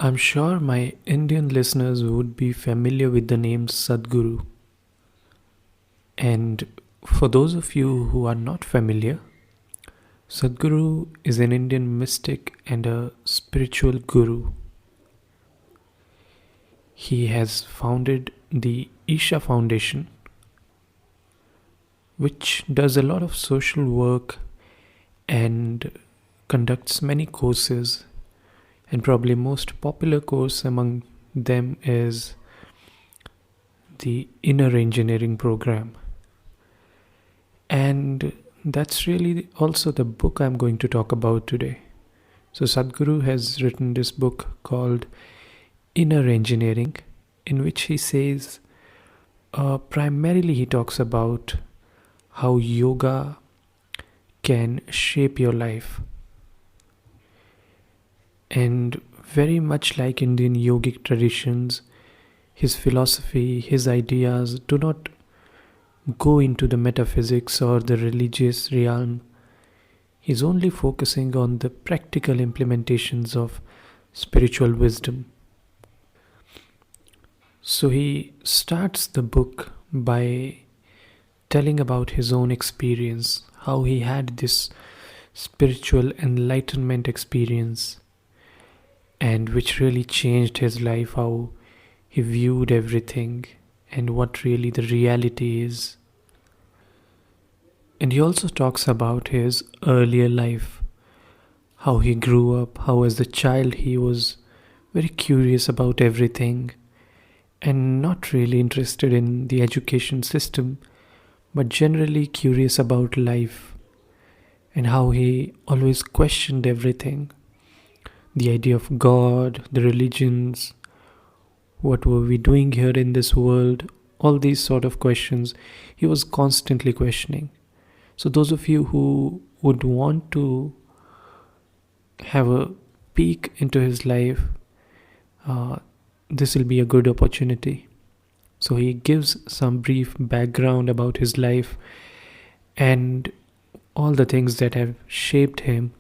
I'm sure my Indian listeners would be familiar with the name Sadhguru. And for those of you who are not familiar, Sadhguru is an Indian mystic and a spiritual guru. He has founded the Isha Foundation, which does a lot of social work and conducts many courses, and probably most popular course among them is the Inner Engineering program. And that's really also the book I'm going to talk about today. So Sadhguru has written this book called Inner Engineering, in which he says, primarily he talks about how yoga can shape your life. And very much like Indian yogic traditions, his philosophy, his ideas do not go into the metaphysics or the religious realm. He's only focusing on the practical implementations of spiritual wisdom. So he starts the book by telling about his own experience, how he had this spiritual enlightenment experience, and which really changed his life, how he viewed everything and what really the reality is. And he also talks about his earlier life, how he grew up, how as a child he was very curious about everything and not really interested in the education system, but generally curious about life, and how he always questioned everything. The idea of God, the religions, what were we doing here in this world, all these sort of questions he was constantly questioning. So those of you who would want to have a peek into his life, this will be a good opportunity. So he gives some brief background about his life and all the things that have shaped him.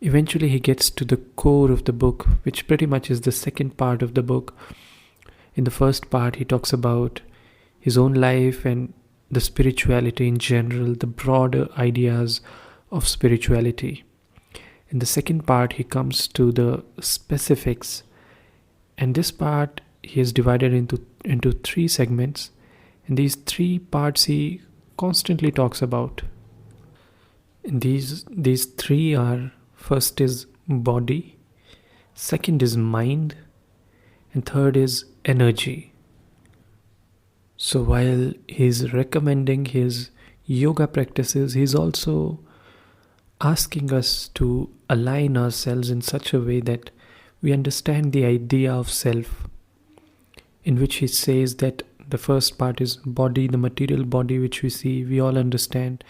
Eventually he gets to the core of the book, which pretty much is the second part of the book. In the first part he talks about his own life and the spirituality in general, the broader ideas of spirituality. In the second part he comes to the specifics, and this part he is divided into three segments, and these three parts he constantly talks about. And these three are: first is body, second is mind, and third is energy. So while he's recommending his yoga practices, he's also asking us to align ourselves in such a way that we understand the idea of self, in which he says that the first part is body, the material body which we see, we all understand.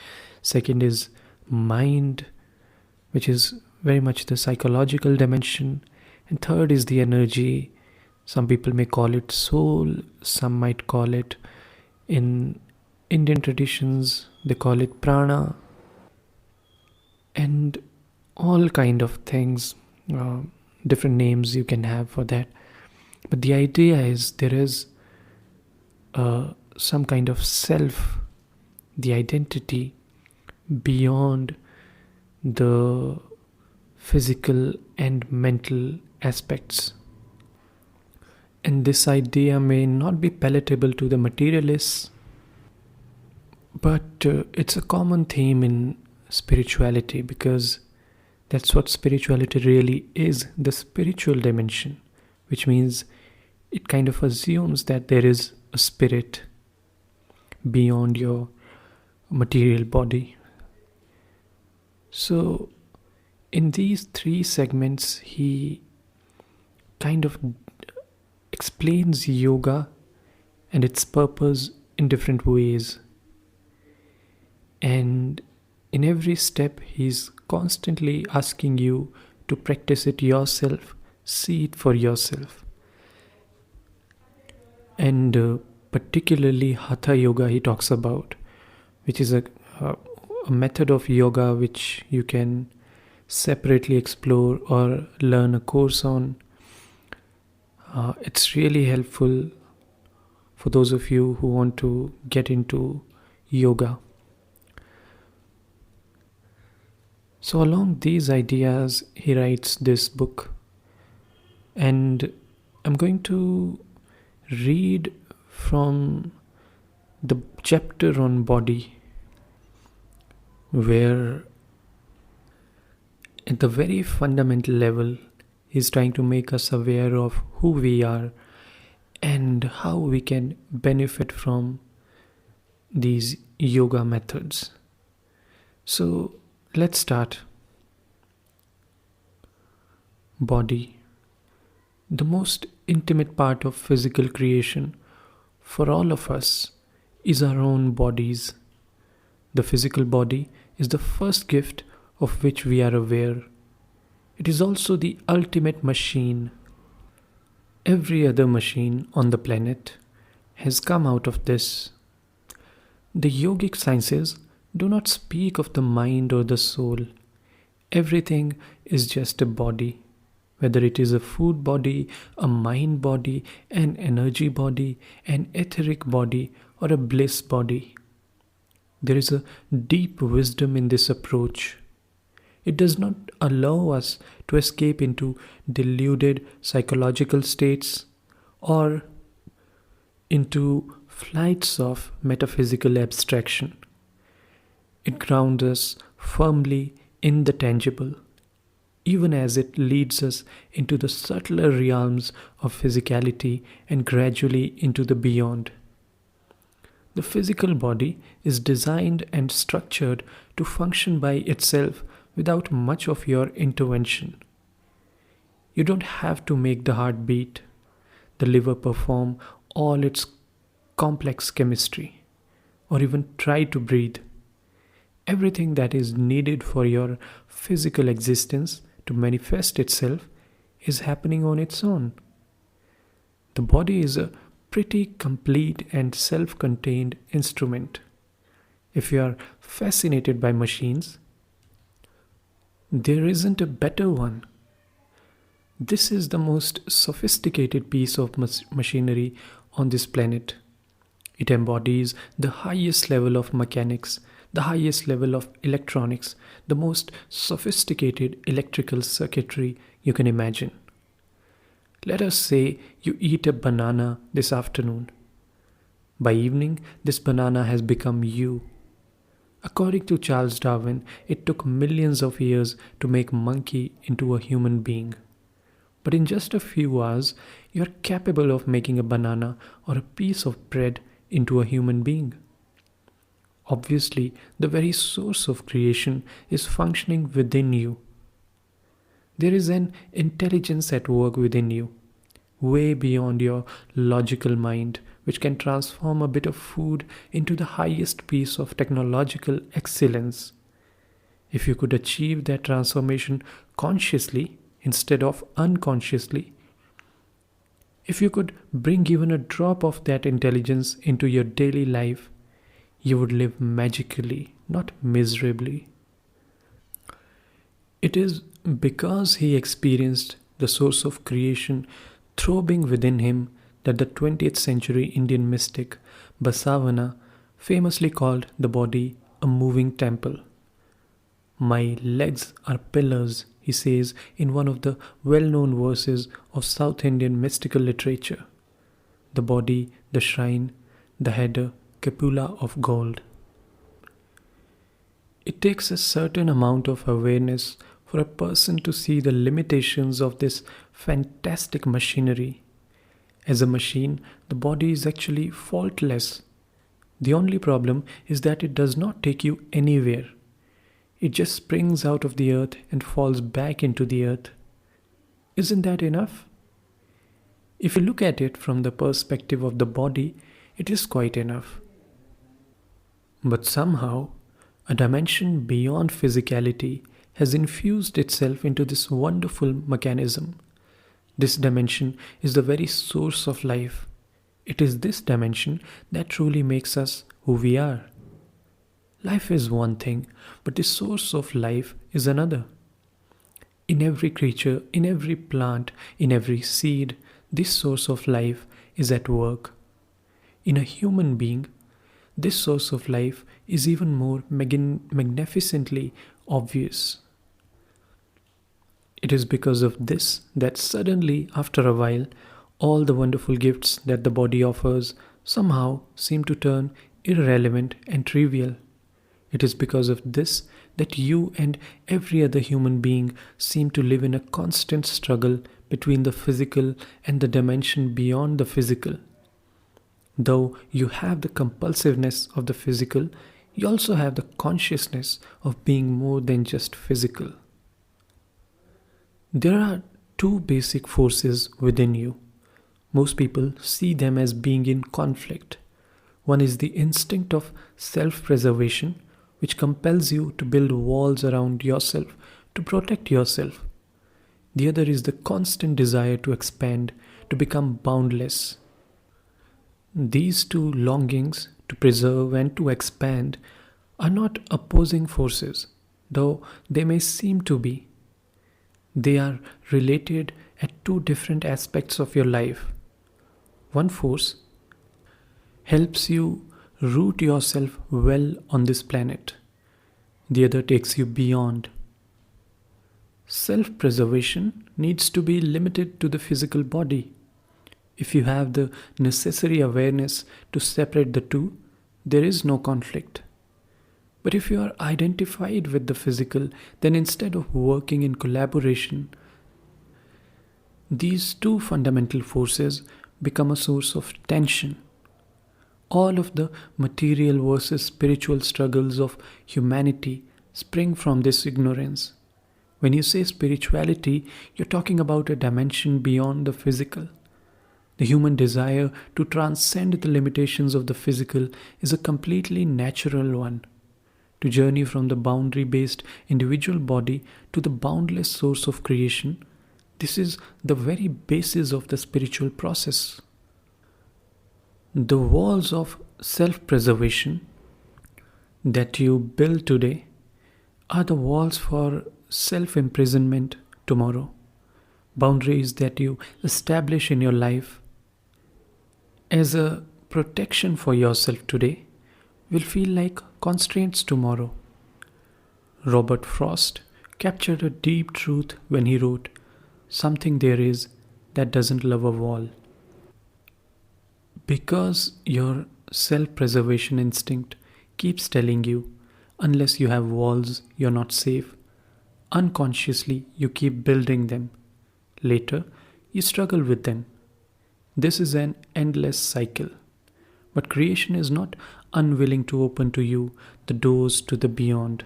Second is mind, which is very much the psychological dimension. And third is the energy. Some people may call it soul, some might call it, in Indian traditions, they call it prana, and all kind of things, different names you can have for that. But the idea is there is some kind of self, the identity beyond the physical and mental aspects. And this idea may not be palatable to the materialists, but it's a common theme in spirituality, because that's what spirituality really is, the spiritual dimension, which means it kind of assumes that there is a spirit beyond your material body. So in these three segments he kind of explains yoga and its purpose in different ways. And in every step he's constantly asking you to practice it yourself, see it for yourself. And particularly Hatha Yoga he talks about, which is a method of yoga which you can separately explore or learn a course on. It's really helpful for those of you who want to get into yoga. So, along these ideas, he writes this book, and I'm going to read from the chapter on body, where at the very fundamental level, he's trying to make us aware of who we are and how we can benefit from these yoga methods. So, let's start. Body. The most intimate part of physical creation for all of us is our own bodies. The physical body is the first gift of which we are aware. It is also the ultimate machine. Every other machine on the planet has come out of this. The yogic sciences do not speak of the mind or the soul. Everything is just a body. Whether it is a food body, a mind body, an energy body, an etheric body, or a bliss body. There is a deep wisdom in this approach. It does not allow us to escape into deluded psychological states or into flights of metaphysical abstraction. It grounds us firmly in the tangible, even as it leads us into the subtler realms of physicality and gradually into the beyond. The physical body is designed and structured to function by itself without much of your intervention. You don't have to make the heart beat, the liver perform all its complex chemistry, or even try to breathe. Everything that is needed for your physical existence to manifest itself is happening on its own. The body is a pretty complete and self-contained instrument. If you are fascinated by machines, there isn't a better one. This is the most sophisticated piece of machinery on this planet. It embodies the highest level of mechanics, the highest level of electronics, the most sophisticated electrical circuitry you can imagine. Let us say you eat a banana this afternoon. By evening, this banana has become you. According to Charles Darwin, it took millions of years to make monkey into a human being. But in just a few hours, you are capable of making a banana or a piece of bread into a human being. Obviously, the very source of creation is functioning within you. There is an intelligence at work within you, way beyond your logical mind, which can transform a bit of food into the highest piece of technological excellence. If you could achieve that transformation consciously instead of unconsciously, if you could bring even a drop of that intelligence into your daily life, you would live magically, not miserably. It is because he experienced the source of creation throbbing within him that the 20th century Indian mystic Basavana famously called the body a moving temple. My legs are pillars, he says in one of the well-known verses of South Indian mystical literature. The body, the shrine, the head, cupola of gold. It takes a certain amount of awareness for a person to see the limitations of this fantastic machinery. As a machine, the body is actually faultless. The only problem is that it does not take you anywhere. It just springs out of the earth and falls back into the earth. Isn't that enough? If you look at it from the perspective of the body, it is quite enough. But somehow, a dimension beyond physicality has infused itself into this wonderful mechanism. This dimension is the very source of life. It is this dimension that truly makes us who we are. Life is one thing, but the source of life is another. In every creature, in every plant, in every seed, this source of life is at work. In a human being, this source of life is even more magnificently obvious. It is because of this that suddenly, after a while, all the wonderful gifts that the body offers somehow seem to turn irrelevant and trivial. It is because of this that you and every other human being seem to live in a constant struggle between the physical and the dimension beyond the physical. Though you have the compulsiveness of the physical, you also have the consciousness of being more than just physical. There are two basic forces within you. Most people see them as being in conflict. One is the instinct of self-preservation, which compels you to build walls around yourself to protect yourself. The other is the constant desire to expand, to become boundless. These two longings, to preserve and to expand, are not opposing forces, though they may seem to be. They are related at two different aspects of your life. One force helps you root yourself well on this planet. The other takes you beyond. Self-preservation needs to be limited to the physical body. If you have the necessary awareness to separate the two, there is no conflict. But if you are identified with the physical, then instead of working in collaboration, these two fundamental forces become a source of tension. All of the material versus spiritual struggles of humanity spring from this ignorance. When you say spirituality, you're talking about a dimension beyond the physical. The human desire to transcend the limitations of the physical is a completely natural one. To journey from the boundary-based individual body to the boundless source of creation, this is the very basis of the spiritual process. The walls of self-preservation that you build today are the walls for self-imprisonment tomorrow. Boundaries that you establish in your life as a protection for yourself today will feel like constraints tomorrow. Robert Frost captured a deep truth when he wrote, "Something there is that doesn't love a wall." Because your self-preservation instinct keeps telling you, unless you have walls, you're not safe, unconsciously you keep building them. Later, you struggle with them. This is an endless cycle. But creation is not unwilling to open to you the doors to the beyond.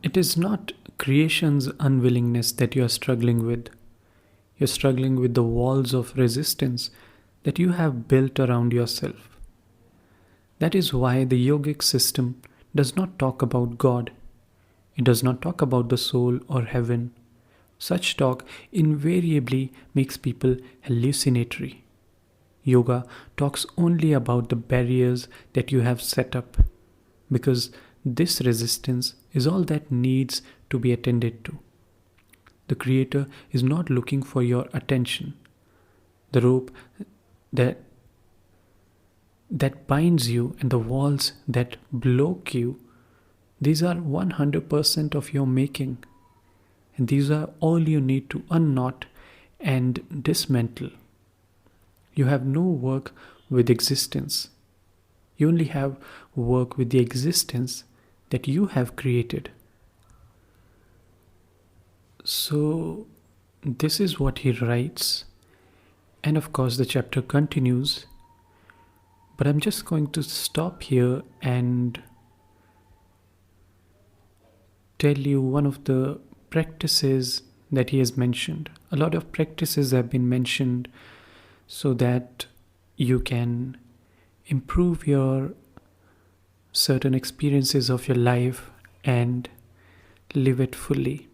It is not creation's unwillingness that you are struggling with. You're struggling with the walls of resistance that you have built around yourself. That is why the yogic system does not talk about God. It does not talk about the soul or heaven. Such talk invariably makes people hallucinatory. Yoga talks only about the barriers that you have set up, because this resistance is all that needs to be attended to. The Creator is not looking for your attention. The rope that binds you and the walls that block you, these are 100% of your making. And these are all you need to unknot and dismantle. You have no work with existence. You only have work with the existence that you have created. So, this is what he writes. And of course, the chapter continues. But I'm just going to stop here and tell you one of the practices that he has mentioned. A lot of practices have been mentioned so that you can improve your certain experiences of your life and live it fully.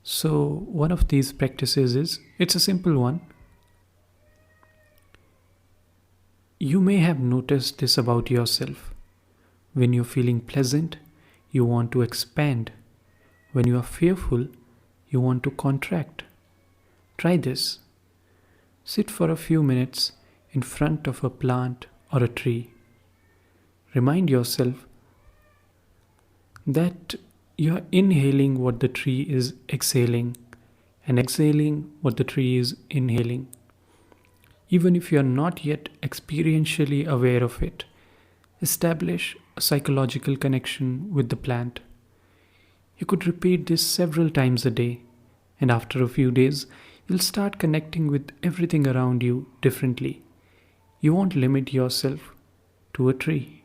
So one of these practices is, it's a simple one. You may have noticed this about yourself. When you're feeling pleasant, you want to expand. When you are fearful, you want to contract. Try this. Sit for a few minutes in front of a plant or a tree. Remind yourself that you are inhaling what the tree is exhaling and exhaling what the tree is inhaling. Even if you are not yet experientially aware of it, establish a psychological connection with the plant. You could repeat this several times a day, and after a few days, you'll start connecting with everything around you differently. You won't limit yourself to a tree.